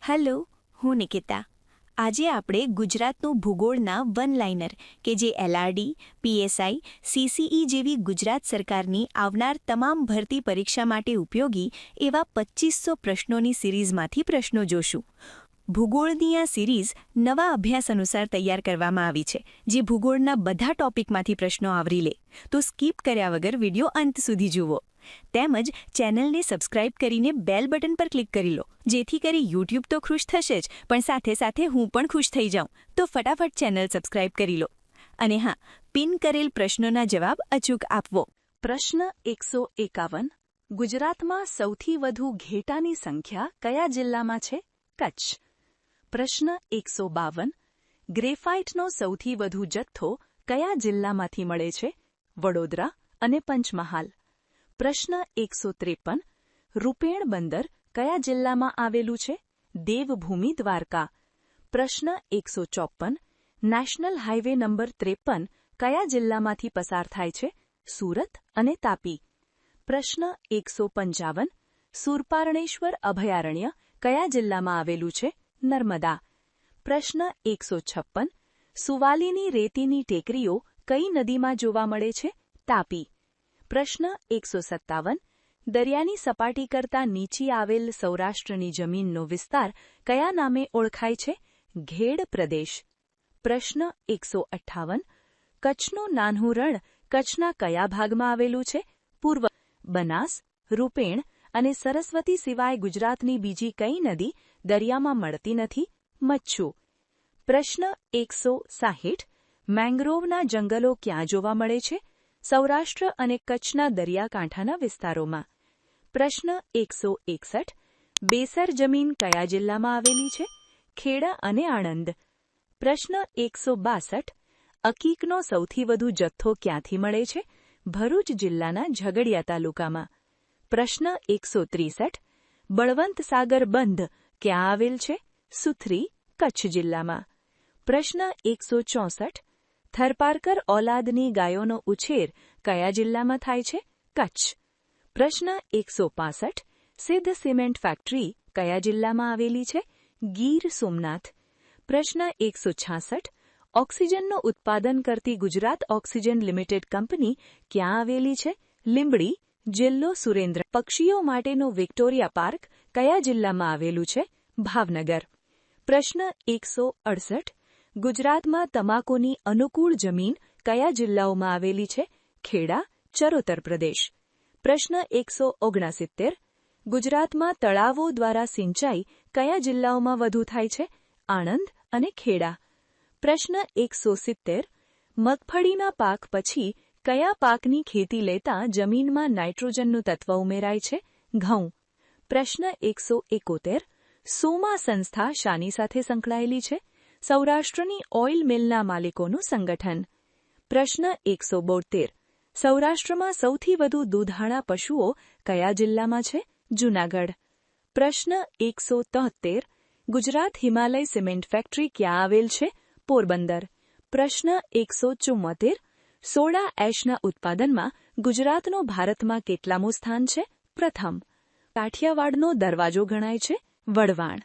Hello, હું નિકિતા. આજે આપણે ગુજરાતનું ભૂગોળના વન લાઇનર કે જે એલઆરડી, પીએસઆઈ, સીસીઈ જેવી ગુજરાત સરકારની આવનાર તમામ ભરતી પરીક્ષા માટે ઉપયોગી એવા 2500 પ્રશ્નોની સિરીઝમાંથી પ્રશ્નો જોશું. ભૂગોળની આ સિરીઝ નવા અભ્યાસ અનુસાર તૈયાર કરવામાં આવી છે, જે ભૂગોળના બધા ટોપિકમાંથી પ્રશ્નો આવરી લે. તો સ્કીપ કર્યા વગર વિડીયો અંત સુધી જુઓ. તેમજ ચેનલને સબસ્ક્રાઇબ કરીને બેલ બટન પર ક્લિક કરી લો, જેથી કરી યુટ્યુબ તો ખુશ થશે જ, પણ સાથે સાથે હું પણ ખુશ થઈ જાઉં. તો ફટાફટ ચેનલ સબસ્ક્રાઇબ કરી લો. અને હા, પિન કરેલ પ્રશ્નોના જવાબ અચૂક આપવો. પ્રશ્ન 151. ગુજરાતમાં સૌથી વધુ ઘેટાની સંખ્યા કયા જિલ્લામાં છે? કચ્છ. પ્રશ્ન 152. ગ્રેફાઇટનો સૌથી વધુ જથ્થો કયા જિલ્લામાંથી મળે છે? વડોદરા અને પંચમહાલ. પ્રશ્ન 153. રૂપેણ બંદર કયા જિલ્લામાં આવેલું છે? દેવભૂમિ દ્વારકા. પ્રશ્ન 154. નેશનલ હાઇવે નંબર 53 કયા જિલ્લામાંથી પસાર થાય છે? સુરત અને તાપી. પ્રશ્ન 155. સુરપારણેશ્વર અભયારણ્ય કયા જિલ્લામાં આવેલું છે? નર્મદા. પ્રશ્ન 156. સુવાલીની રેતીની ટેકરીઓ કઈ નદીમાં જોવા મળે છે? તાપી. પ્રશ્ન 157. દરિયાની સપાટી કરતાં નીચી આવેલ સૌરાષ્ટ્રની જમીનનો વિસ્તાર કયા નામે ઓળખાય છે? ઘેડ પ્રદેશ. પ્રશ્ન 158. કચ્છનું નાનું રણ કચ્છના કયા ભાગમાં આવેલું છે? પૂર્વ. બનાસ, રૂપેણ અને સરસ્વતી સિવાય ગુજરાતની બીજી કઈ નદી દરિયામાં મળતી નથી? મચ્છુ. પ્રશ્ન 160. મેંગ્રોવના જંગલો ક્યાં જોવા મળે છે? સૌરાષ્ટ્ર અને કચ્છના દરિયાકાંઠાના વિસ્તારોમાં. પ્રશ્ન 161. બેસર જમીન કયા જિલ્લામાં આવેલી છે? ખેડા અને આણંદ. પ્રશ્ન 162. અકીકનો સૌથી વધુ જથ્થો ક્યાંથી મળે છે? ભરૂચ જિલ્લાના ઝઘડિયા તાલુકામાં. પ્રશ્ન 163. બળવંત સાગર બંધ ક્યાં આવેલ છે? સુથરી, કચ્છ જિલ્લામાં. પ્રશ્ન 164. થરપારકર ઓલાદની ગાયોનો ઉછેર કયા જિલ્લામાં થાય છે? કચ્છ. પ્રશ્ન 165. સિદ્ધ સિમેન્ટ ફેક્ટરી કયા જિલ્લામાં આવેલી છે? ગીર સોમનાથ. પ્રશ્ન 166. ઓક્સિજનનું ઉત્પાદન કરતી ગુજરાત ઓક્સિજન લિમિટેડ કંપની ક્યાં આવેલી છે? લીંબડી, જિલ્લો સુરેન્દ્ર. પક્ષીઓ માટેનું વિક્ટોરિયા પાર્ક કયા જિલ્લામાં આવેલું છે? ભાવનગર. પ્રશ્ન 168. ગુજરાતમાં તમાકુની અનુકૂળ જમીન કયા જિલ્લાઓમાં આવેલી છે? ખેડા, ચરોતર પ્રદેશ. પ્રશ્ન 169. ગુજરાતમાં તળાવો દ્વારા સિંચાઈ કયા જિલ્લાઓમાં વધુ થાય છે? આણંદ અને ખેડા. પ્રશ્ન 170. મગફળીના પાક પછી કયા પાકની ખેતી લેતા જમીનમાં નાઇટ્રોજનનું તત્વ ઉમેરાય છે? ઘઉં. પ્રશ્ન 171. સોમા સંસ્થા શાની સાથે સંકળાયેલી છે? સૌરાષ્ટ્રની ઓઇલ મિલના માલિકોનું સંગઠન. પ્રશ્ન 172. સૌરાષ્ટ્રમાં સૌથી વધુ દૂધાળા પશુઓ કયા જિલ્લામાં છે? જૂનાગઢ. પ્રશ્ન 173. ગુજરાત હિમાલય સિમેન્ટ ફેક્ટરી ક્યાં આવેલ છે? પોરબંદર. પ્રશ્ન 174. સોડા એશના ઉત્પાદનમાં ગુજરાતનો ભારતમાં કેટલામું સ્થાન છે? પ્રથમ. કાઠિયાવાડનો દરવાજો ગણાય છે? વઢવાણ.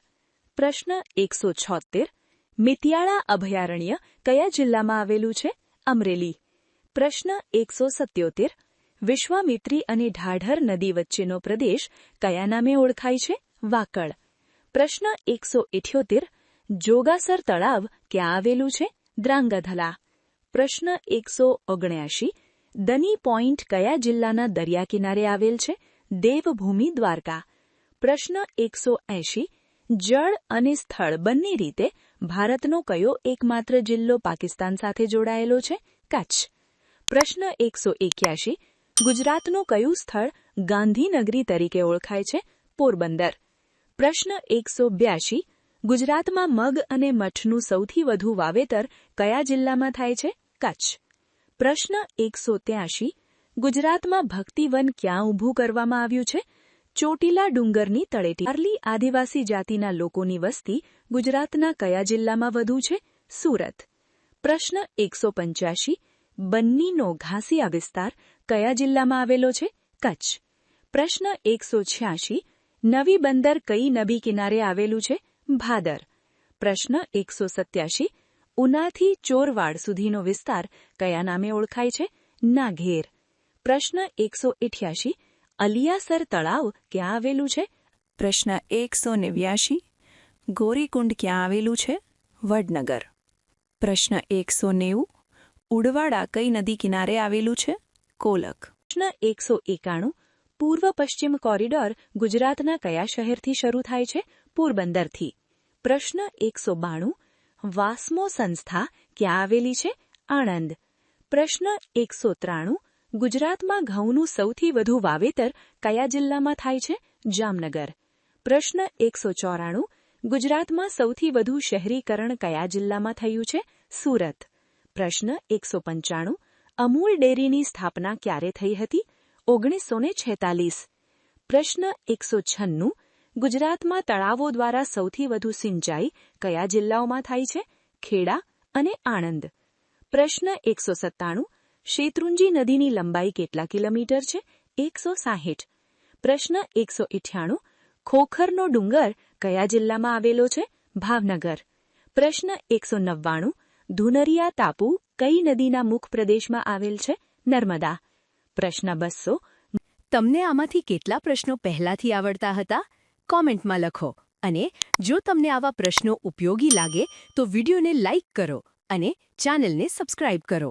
પ્રશ્ન 176. મિતિયાળા અભયારણ્ય કયા જિલ્લામાં આવેલું છે? અમરેલી. પ્રશ્ન 177. વિશ્વામિત્રી અને ઢાઢર નદી વચ્ચેનો પ્રદેશ કયા નામે ઓળખાય છે? વાકડ. પ્રશ્ન 178. જોગાસર તળાવ ક્યાં આવેલું છે? દ્રાંગધલા. પ્રશ્ન 179. દની પોઇન્ટ કયા જિલ્લાના દરિયા કિનારે આવેલ છે? દેવભૂમિ દ્વારકા. પ્રશ્ન 180. જળ અને સ્થળ બંને રીતે ભારતનો કયો એકમાત્ર જિલ્લો પાકિસ્તાન સાથે જોડાયેલો છે? કચ્છ. પ્રશ્ન 181. ગુજરાતનું કયું સ્થળ ગાંધીનગરી તરીકે ઓળખાય છે? પોરબંદર. પ્રશ્ન 182. ગુજરાતમાં મગ અને મઠનું સૌથી વધુ વાવેતર કયા જિલ્લામાં થાય છે? કચ્છ. પ્રશ્ન 183. ગુજરાતમાં ભક્તિવન ક્યાં ઊભું કરવામાં આવ્યું છે? ચોટીલા ડુંગરની તળેટી. આરલી આદિવાસી જાતિના લોકોની વસ્તી ગુજરાતના કયા જિલ્લામાં વધુ છે? સુરત. પ્રશ્ન 185. બન્નીનો ઘાસિયા વિસ્તાર કયા જિલ્લામાં આવેલો છે? કચ્છ. પ્રશ્ન 186. નવી બંદર કઈ નદી કિનારે આવેલું છે? ભાદર. પ્રશ્ન 187. ઉનાથી ચોરવાડ સુધીનો વિસ્તાર કયા નામે ઓળખાય છે? નાઘેર. પ્રશ્ન 188. અલિયાસર તળાવ ક્યાં આવેલું છે? પ્રશ્ન 189. ગોરીકુંડ ક્યાં આવેલું છે? વડનગર. પ્રશ્ન 190. ઉડવાડા કઈ નદી કિનારે આવેલું છે? કોલક. પ્રશ્ન 191. પૂર્વ પશ્ચિમ કોરિડોર ગુજરાતના કયા શહેરથી શરૂ થાય છે? પોરબંદરથી. પ્રશ્ન 192. વાસ્મો સંસ્થા ક્યાં આવેલી છે? આણંદ. પ્રશ્ન 193. ગુજરાતમાં ઘઉંનું સૌથી વધુ વાવેતર કયા જિલ્લામાં થાય છે? જામનગર. પ્રશ્ન 194. ગુજરાતમાં સૌથી વધુ શહેરીકરણ કયા જિલ્લામાં થયું છે? સુરત. પ્રશ્ન 195. અમૂલ ડેરીની સ્થાપના ક્યારે થઈ હતી? 1946. પ્રશ્ન 196. ગુજરાતમાં તળાવો દ્વારા સૌથી વધુ સિંચાઈ કયા જિલ્લાઓમાં થાય છે? ખેડા અને આણંદ. પ્રશ્ન 197. શેત્રુંજી નદીની લંબાઈ કેટલા કિલોમીટર છે? 160. પ્રશ્ન 198. ખોખરનો ડુંગર કયા જિલ્લામાં આવેલો છે? ભાવનગર. પ્રશ્ન 199. ધુનરિયા ટાપુ કઈ નદીના મુખ પ્રદેશમાં આવેલ છે? નર્મદા. પ્રશ્ન 200. તમને આમાંથી કેટલા પ્રશ્નો પહેલાથી આવડતા હતા? કોમેન્ટમાં લખો. અને જો તમને આવા પ્રશ્નો ઉપયોગી લાગે તો વિડીયોને લાઇક કરો અને ચેનલને સબસ્ક્રાઇબ કરો.